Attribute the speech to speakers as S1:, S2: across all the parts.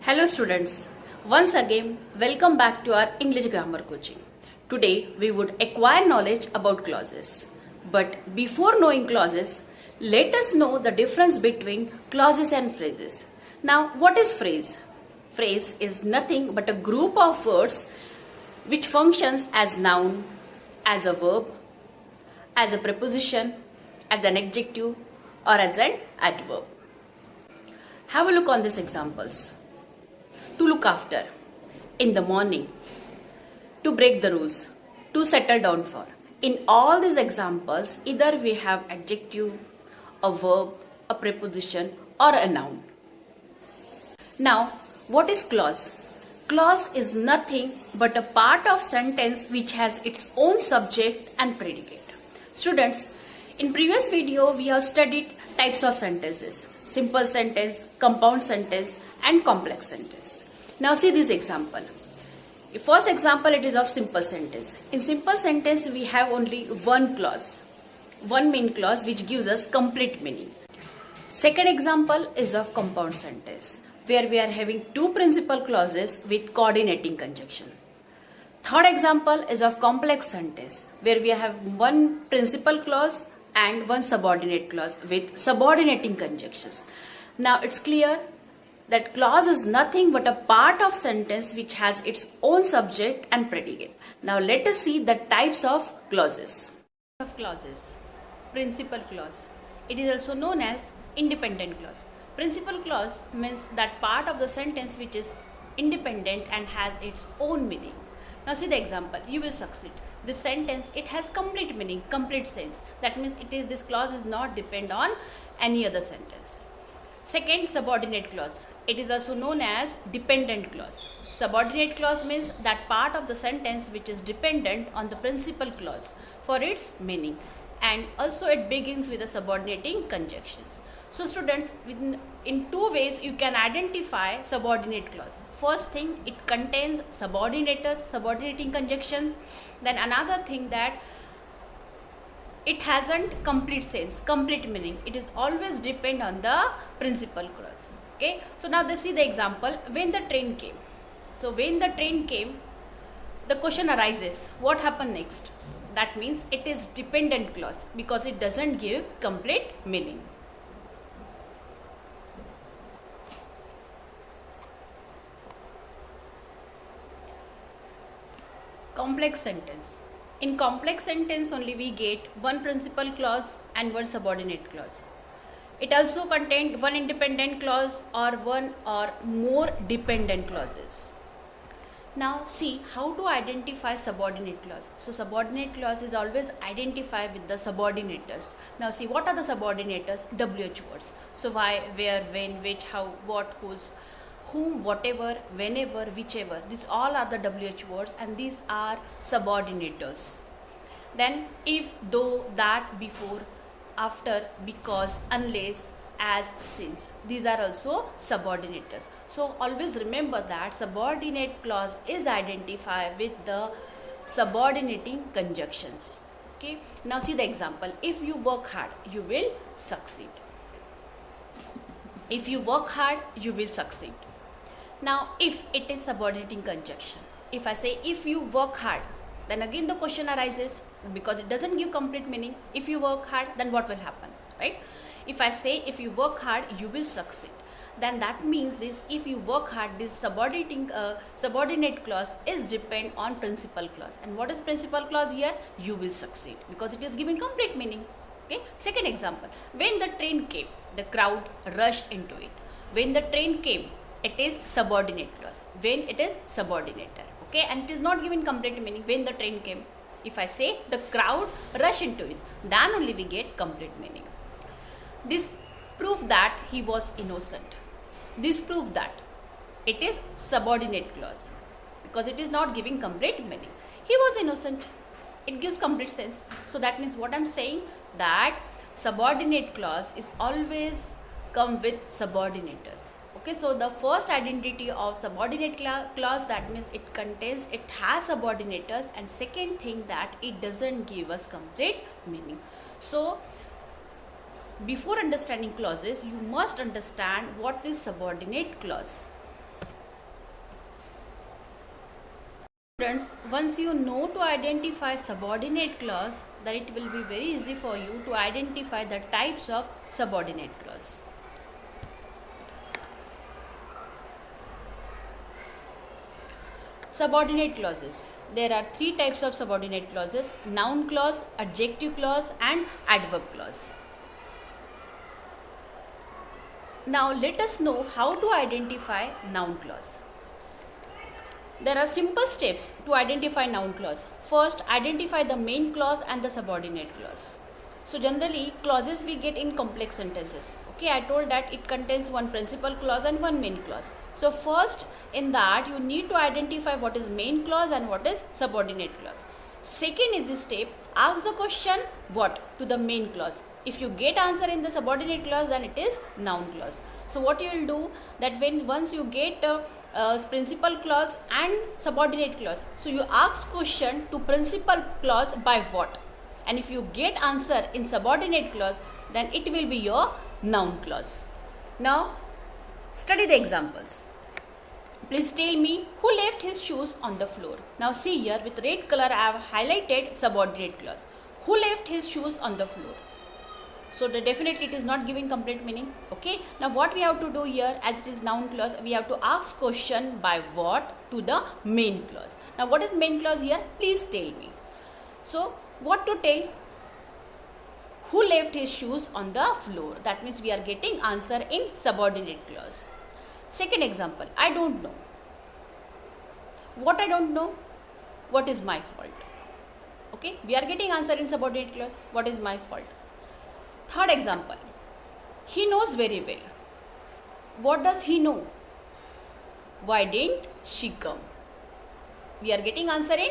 S1: Hello students, once again welcome back to our English grammar coaching. Today we would acquire knowledge about clauses. But before knowing clauses, let us know the difference between clauses and phrases. Now what is phrase? Phrase is nothing but a group of words which functions as noun, as a verb, as a preposition, as an adjective or as an adverb. Have a look on these examples. To look after, in the morning, to break the rules, to settle down for. In all these examples, either we have adjective, a verb, a preposition or a noun. Now, what is clause? Clause is nothing but a part of sentence which has its own subject and predicate. Students, in previous video we have studied types of sentences. Simple sentence, compound sentence and complex sentence. Now see this example. First example, it is of simple sentence. In simple sentence we have only one clause, one main clause which gives us complete meaning. Second example is of compound sentence where we are having two principal clauses with coordinating conjunction. Third example is of complex sentence where we have one principal clause and one subordinate clause with subordinating conjunctions. Now it's clear that clause is nothing but a part of sentence which has its own subject and predicate. Now let us see the types of clauses. Of clauses. Principal clause. It is also known as independent clause. Principal clause means that part of the sentence which is independent and has its own meaning. Now see the example. You will succeed. This sentence, it has complete meaning, complete sense. That means this clause is not depend on any other sentence. Second, subordinate clause. It is also known as dependent clause. Subordinate clause means that part of the sentence which is dependent on the principal clause for its meaning, and also it begins with the subordinating conjunctions. So students, in two ways you can identify subordinate clause. First thing, it contains subordinating conjunctions. Then another thing that it hasn't complete sense, complete meaning. It is always depend on the principal clause. Okay. So now let's see the example. When the train came. So when the train came, the question arises, what happened next? That means it is dependent clause because it doesn't give complete meaning. Complex sentence. In complex sentence only we get one principal clause and one subordinate clause. It also contained one independent clause or one or more dependent clauses. Now see how to identify subordinate clause. So subordinate clause is always identified with the subordinators. Now see, what are the subordinators? WH words. So why, where, when, which, how, what, whose, whom, whatever, whenever, whichever. These all are the WH words and these are subordinators. Then if, though, that, before, after, because, unless, as, since. These are also subordinators. So always remember that subordinate clause is identified with the subordinating conjunctions. Okay. Now see the example. If you work hard, you will succeed. If you work hard, you will succeed. Now if it is subordinating conjunction, if I say if you work hard, then again the question arises because it doesn't give complete meaning. If you work hard, then what will happen, right? If I say if you work hard, you will succeed, then that means this if you work hard, this subordinate clause is depend on principal clause. And what is principal clause here? You will succeed, because it is giving complete meaning. Okay. Second example, when the train came, the crowd rushed into it. When the train came, it is subordinate clause. When it is subordinator. Okay, and it is not given complete meaning. When the train came, if I say the crowd rushed into it, then only we get complete meaning. This proof that he was innocent. This proof that it is subordinate clause because it is not giving complete meaning. He was innocent. It gives complete sense. So that means what I am saying, that subordinate clause is always come with subordinators. Okay, so the first identity of subordinate clause, that means it has subordinators, and second thing that it doesn't give us complete meaning. So before understanding clauses, you must understand what is subordinate clause. Students, once you know to identify subordinate clause, then it will be very easy for you to identify the types of subordinate clause. Subordinate clauses. There are three types of subordinate clauses: noun clause, adjective clause and adverb clause. Now let us know how to identify noun clause. There are simple steps to identify noun clause. First, identify the main clause and the subordinate clause. So generally, clauses we get in complex sentences. Okay, I told that it contains one principal clause and one main clause. So first, in that you need to identify what is main clause and what is subordinate clause. Second is the step, ask the question what to the main clause. If you get answer in the subordinate clause, then it is noun clause. So what you will do, that once you get principal clause and subordinate clause, so you ask question to principal clause by what, and if you get answer in subordinate clause, then it will be your noun clause. Now study the examples. Please tell me who left his shoes on the floor. Now see here, with red color I have highlighted subordinate clause. Who left his shoes on the floor? So definitely it is not giving complete meaning. Okay, now what we have to do here, as it is noun clause, we have to ask question by what to the main clause. Now what is main clause here? Please tell me. So what to tell? Who left his shoes on the floor? That means we are getting answer in subordinate clause. Second example, I don't know. What I don't know? What is my fault? Okay, we are getting answer in subordinate clause. What is my fault? Third example, he knows very well. What does he know? Why didn't she come? We are getting answer in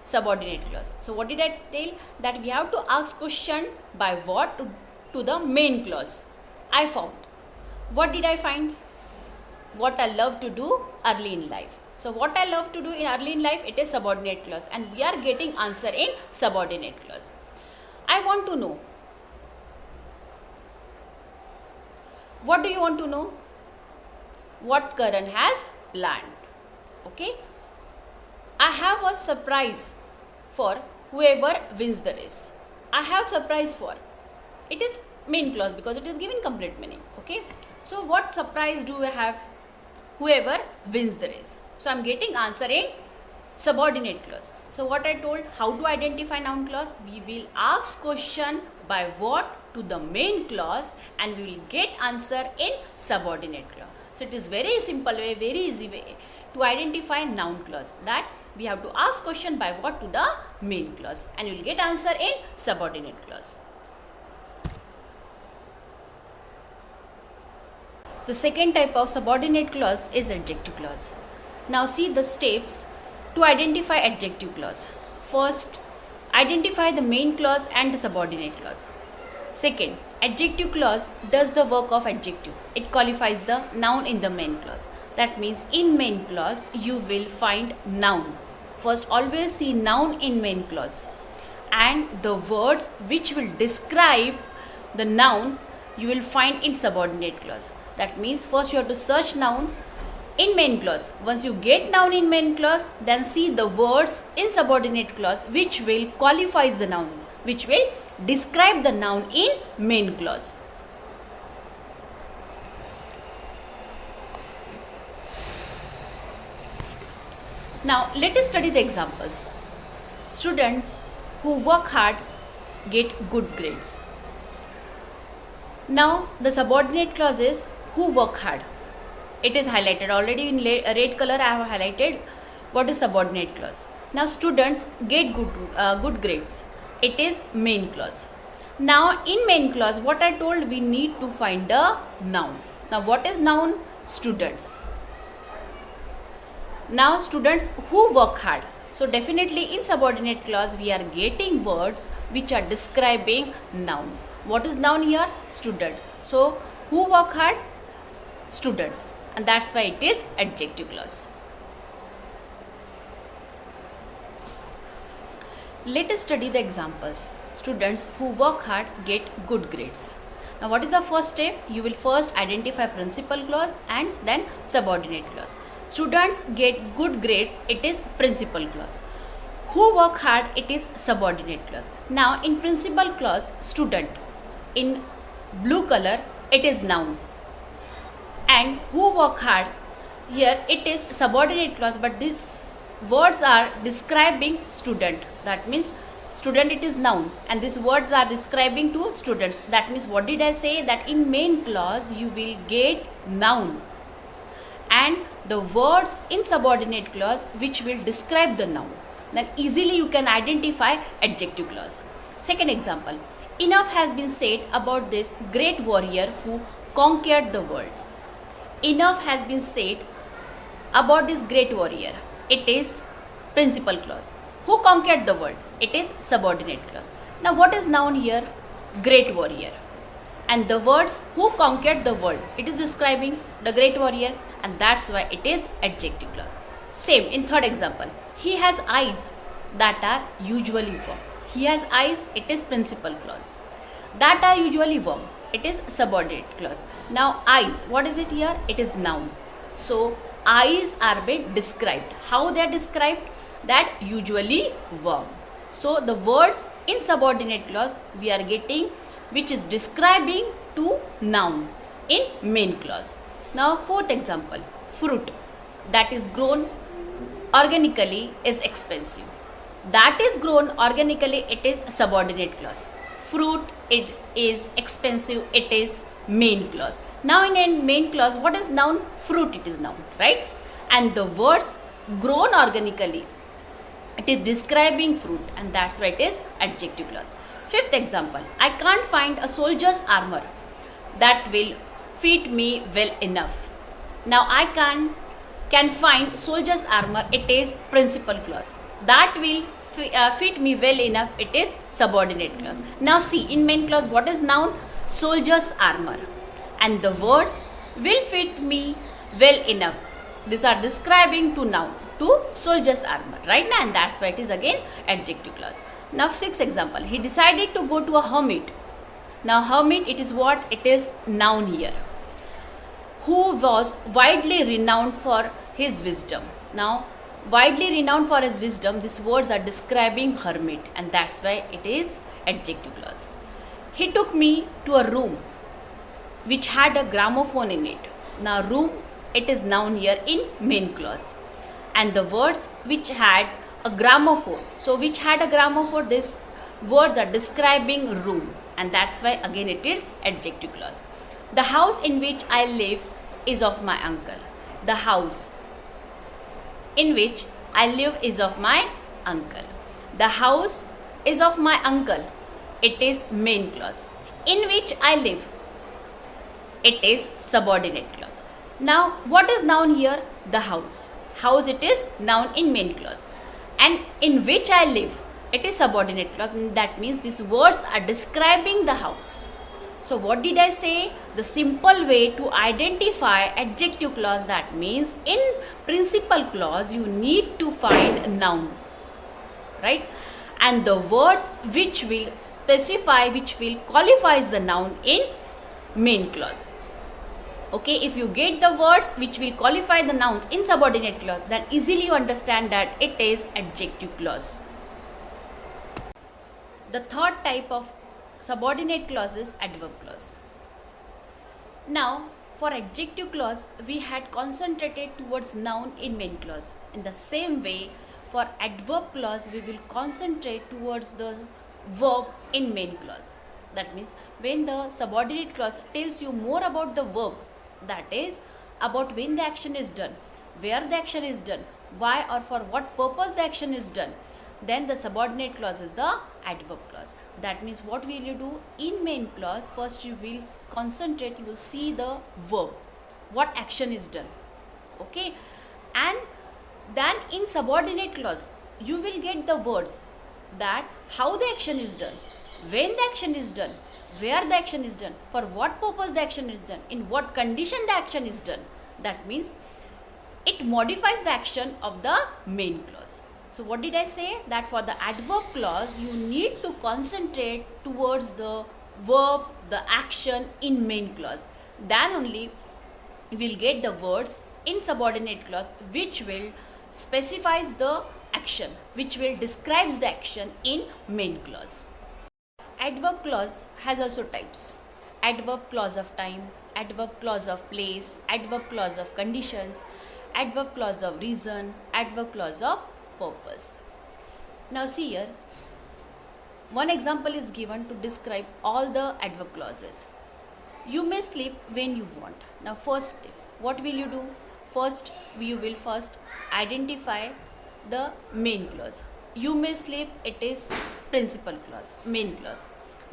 S1: subordinate clause. So what did I tell? That we have to ask question by what to the main clause. I found. What did I find? What I love to do early in life. So what I love to do in early in life, it is subordinate clause, and we are getting answer in subordinate clause. I want to know. What do you want to know? What Karan has planned. Okay. I have a surprise for whoever wins the race. I have surprise for. It is main clause because it is giving complete meaning. Okay. So what surprise do we have? Whoever wins the race. So I am getting answer in subordinate clause. So what I told, how to identify noun clause? We will ask question by what to the main clause, and we will get answer in subordinate clause. So it is very simple way, very easy way to identify noun clause, that we have to ask question by what to the main clause, and you will get answer in subordinate clause. The second type of subordinate clause is adjective clause. Now see the steps to identify adjective clause. First, identify the main clause and the subordinate clause. Second, adjective clause does the work of adjective. It qualifies the noun in the main clause. That means in main clause you will find noun. First, always see noun in main clause, and the words which will describe the noun you will find in subordinate clause. That means first you have to search noun in main clause. Once you get noun in main clause, then see the words in subordinate clause which will qualify the noun, which will describe the noun in main clause. Now let us study the examples. Students who work hard get good grades. Now the subordinate clause is who work hard. It is highlighted already in red color. I have highlighted what is subordinate clause. Now students get good grades. It is main clause. Now in main clause, what I told, we need to find a noun. Now what is noun? Students. Now students who work hard. So definitely in subordinate clause we are getting words which are describing noun. What is noun here? Student. So who work hard? Students. And that's why it is adjective clause. Let us study the examples. Students who work hard get good grades. Now what is the first step? You will first identify principal clause and then subordinate clause. Students get good grades, it is principal clause. Who work hard, it is subordinate clause. Now in principal clause, student, in blue color, it is noun. And who work hard, here it is subordinate clause, but these words are describing student. That means student, it is noun, and these words are describing to students. That means what did I say? That in main clause you will get noun and the words in subordinate clause which will describe the noun. Then easily you can identify adjective clause. Second example, enough has been said about this great warrior who conquered the world. Enough has been said about this great warrior. It is principal clause. Who conquered the world? It is subordinate clause. Now what is noun here? Great warrior. And the words who conquered the world, it is describing the great warrior, and that's why it is adjective clause. Same in third example. He has eyes that are usually warm. He has eyes, it is principal clause. That are usually warm, it is subordinate clause. Now eyes, what is it here? It is noun. So eyes are being described. How they are described? That usually warm. So the words in subordinate clause we are getting which is describing to noun in main clause. Now fourth example, fruit that is grown organically is expensive. That is grown organically, it is subordinate clause. Fruit, it is expensive, it is main clause. Now in a main clause, what is noun? Fruit, it is noun, right? And the words grown organically, it is describing fruit, and that's why it is adjective clause. Fifth example, I can't find a soldier's armor that will fit me well enough. Now I can find soldier's armor, it is principal clause. That will fit me well enough, it is subordinate clause. Now see, in main clause, what is noun? Soldier's armor. And the words will fit me well enough. These are describing to noun, to soldier's armor, right now, and that's why it is again adjective clause. Now sixth example, he decided to go to a hermit. Now hermit, it is what? It is noun here. Who was widely renowned for his wisdom. Now widely renowned for his wisdom, these words are describing hermit, and that's why it is adjective clause. He took me to a room which had a gramophone in it. Now room, it is noun here in main clause, and the words which had a gramophone. So which had a gramophone, these words are describing room, and that's why again it is adjective clause. The house in which I live is of my uncle. The house in which I live is of my uncle. The house is of my uncle, it is main clause. In which I live, it is subordinate clause. Now what is noun here? The house. House, it is noun in main clause. And in which I live, it is subordinate clause. That means these words are describing the house. So what did I say? The simple way to identify adjective clause, that means in principal clause you need to find a noun, right? And the words which will specify, which will qualifies the noun in main clause. Okay, if you get the words which will qualify the nouns in subordinate clause, then easily you understand that it is adjective clause. The third type of subordinate clause is adverb clause. Now for adjective clause we had concentrated towards noun in main clause. In the same way, for adverb clause we will concentrate towards the verb in main clause. That means when the subordinate clause tells you more about the verb, that is about when the action is done, where the action is done, why or for what purpose the action is done, then the subordinate clause is the adverb clause. That means what will you do? In main clause, first you will concentrate, you will see the verb, what action is done, okay, and then in subordinate clause you will get the words that how the action is done, when the action is done, where the action is done, for what purpose the action is done, in what condition the action is done. That means it modifies the action of the main clause. So what did I say? That for the adverb clause you need to concentrate towards the verb, the action in main clause. Then only you will get the words in subordinate clause which will specifies the action, which will describes the action in main clause. Adverb clause has also types. Adverb clause of time, adverb clause of place, adverb clause of conditions, adverb clause of reason, adverb clause of purpose. Now see here, one example is given to describe all the adverb clauses. You may sleep when you want. Now first, what will you do? First, you will first identify the main clause. You may sleep, it is principal clause, main clause.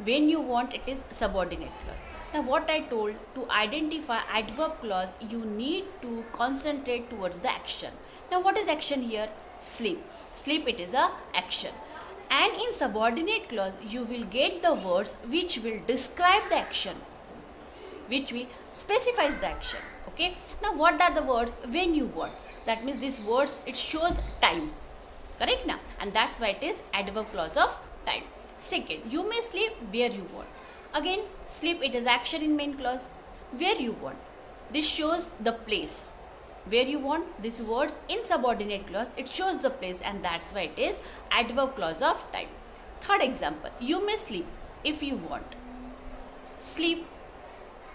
S1: When you want, it is subordinate clause. Now what I told, to identify adverb clause, you need to concentrate towards the action. Now what is action here? Sleep. Sleep, it is a action. And in subordinate clause, you will get the words which will describe the action, which will specifies the action. Okay. Now what are the words? When you want. That means these words, it shows time. Correct now? And that's why it is adverb clause of time. Second, you may sleep where you want. Again, sleep, it is action in main clause. Where you want. This shows the place. Where you want, these words in subordinate clause, it shows the place, and that's why it is adverb clause of time. Third example, you may sleep if you want. Sleep,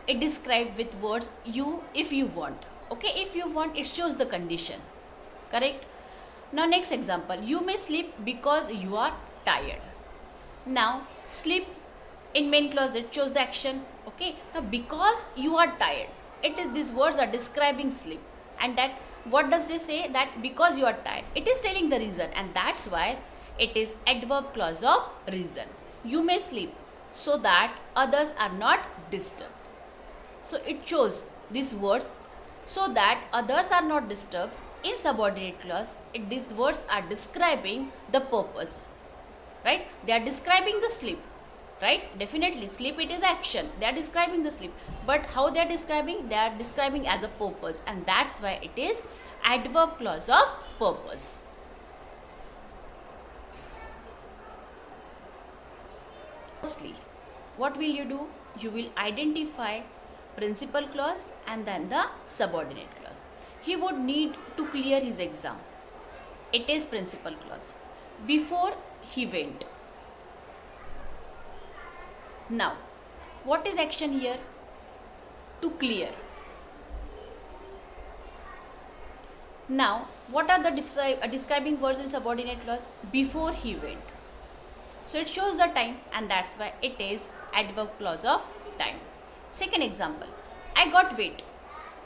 S1: it described with words you, if you want. Okay, if you want, it shows the condition. Correct? Now next example, you may sleep because you are tired. Now sleep in main clause, it shows the action. Okay, now because you are tired, it is, these words are describing sleep. And that, what does they say? That because you are tired, it is telling the reason, and that's why it is adverb clause of reason. You may sleep so that others are not disturbed. So it shows these words so that others are not disturbed. In subordinate clause, these words are describing the purpose, right? They are describing the sleep, right? Definitely sleep, it is action. They are describing the sleep, but how they are describing? They are describing as a purpose, and that's why it is adverb clause of purpose. Firstly, what will you do? You will identify principal clause and then the subordinate clause. He would need to clear his exam. It is principal clause. Before he went. Now, what is action here? To clear. Now, what are the describing words in subordinate clause? Before he went. So it shows the time, and that's why it is adverb clause of time. Second example, I got wet.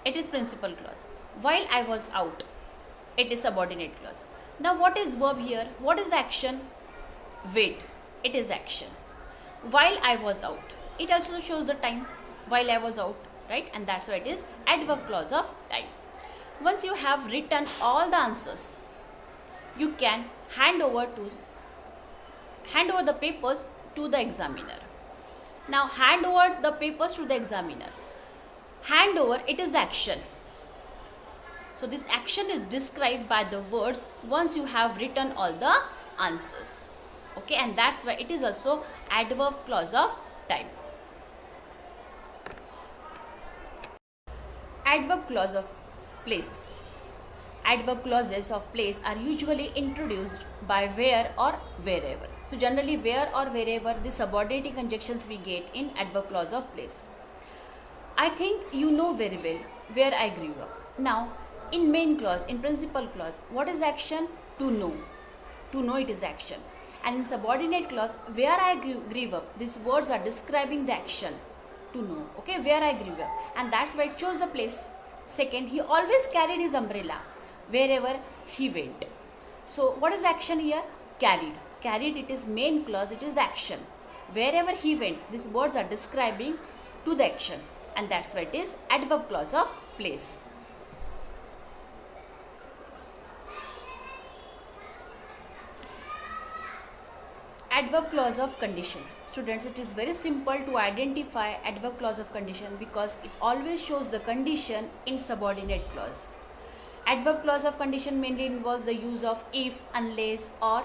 S1: It is principal clause. While I was out, it is subordinate clause. Now what is verb here? What is the action? Wait, it is action. While I was out, it also shows the time. While I was out, right? And that's why it is adverb clause of time. Once you have written all the answers, you can hand over the papers to the examiner. Now hand over the papers to the examiner. Hand over, it is action. So this action is described by the words once you have written all the answers. Okay, and that's why it is also adverb clause of time. Adverb clause of place. Adverb clauses of place are usually introduced by where or wherever. So generally where or wherever, the subordinating conjunctions we get in adverb clause of place. I think you know very well where I grew up. Now in main clause, in principal clause, what is action? To know. To know, it is action. And in subordinate clause, where I grew up, these words are describing the action. To know. Okay, where I grew up. And that's why it shows the place. Second, he always carried his umbrella wherever he went. So what is action here? Carried. Carried, it is main clause, it is the action. Wherever he went, these words are describing to the action. And that's why it is adverb clause of place. Adverb clause of condition. Students, it is very simple to identify adverb clause of condition because it always shows the condition in subordinate clause. Adverb clause of condition mainly involves the use of if, unless, or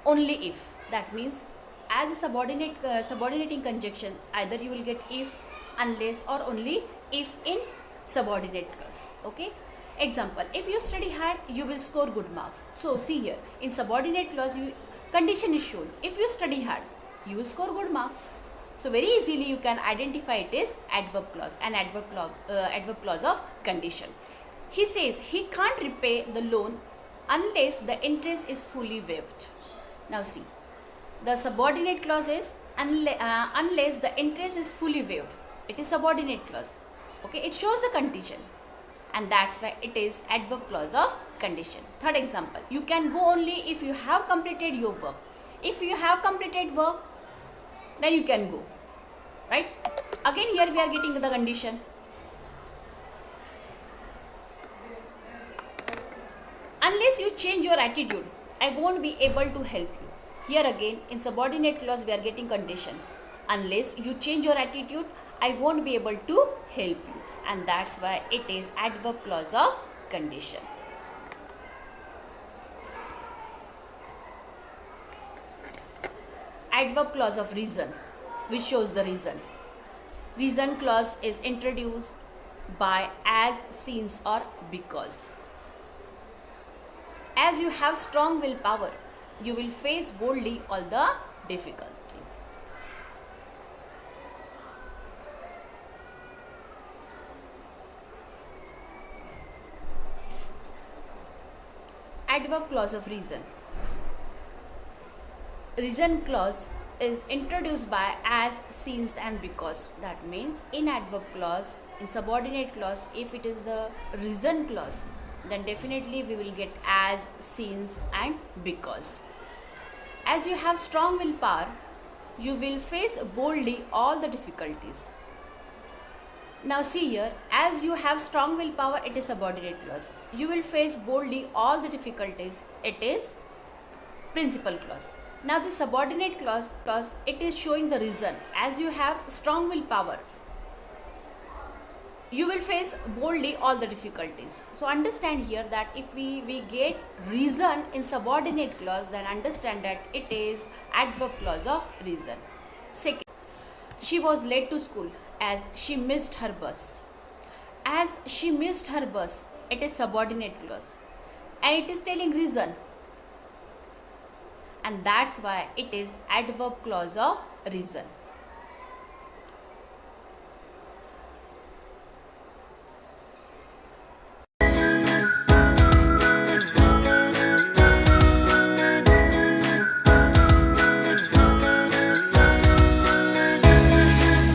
S1: only if. That means as a subordinating conjunction, either you will get if, unless, or only if in subordinate clause. Okay. Example, if you study hard, you will score good marks. So see here, in subordinate clause, condition is shown. If you study hard, you will score good marks. So very easily you can identify it is adverb clause, an adverb clause of condition. He says he can't repay the loan unless the interest is fully waived. Now see, the subordinate clause is unless the interest is fully waived. It is subordinate clause. Okay, it shows the condition, and that's why it is adverb clause of condition. Third example, you can go only if you have completed your work. If you have completed work, then you can go, right? Again here we are getting the condition. Unless you change your attitude, I won't be able to help you. Here again in subordinate clause we are getting condition. Unless you change your attitude, I won't be able to help you, and that's why it is adverb clause of condition. Adverb clause of reason, which shows the reason. Reason clause is introduced by as, since or because. As you have strong willpower, you will face boldly all the difficulties. Adverb clause of reason. Reason clause is introduced by as, since and because. That means in adverb clause, in subordinate clause, if it is the reason clause, then definitely we will get as, since and because. As you have strong willpower, you will face boldly all the difficulties. Now see here, as you have strong willpower, it is subordinate clause. You will face boldly all the difficulties, it is principal clause. Now the subordinate clause, it is showing the reason. As you have strong willpower, you will face boldly all the difficulties. So understand here that if we get reason in subordinate clause, then understand that it is adverb clause of reason. Second, she was late to school as she missed her bus. As she missed her bus, it is subordinate clause, and it is telling reason, and that's why it is adverb clause of reason.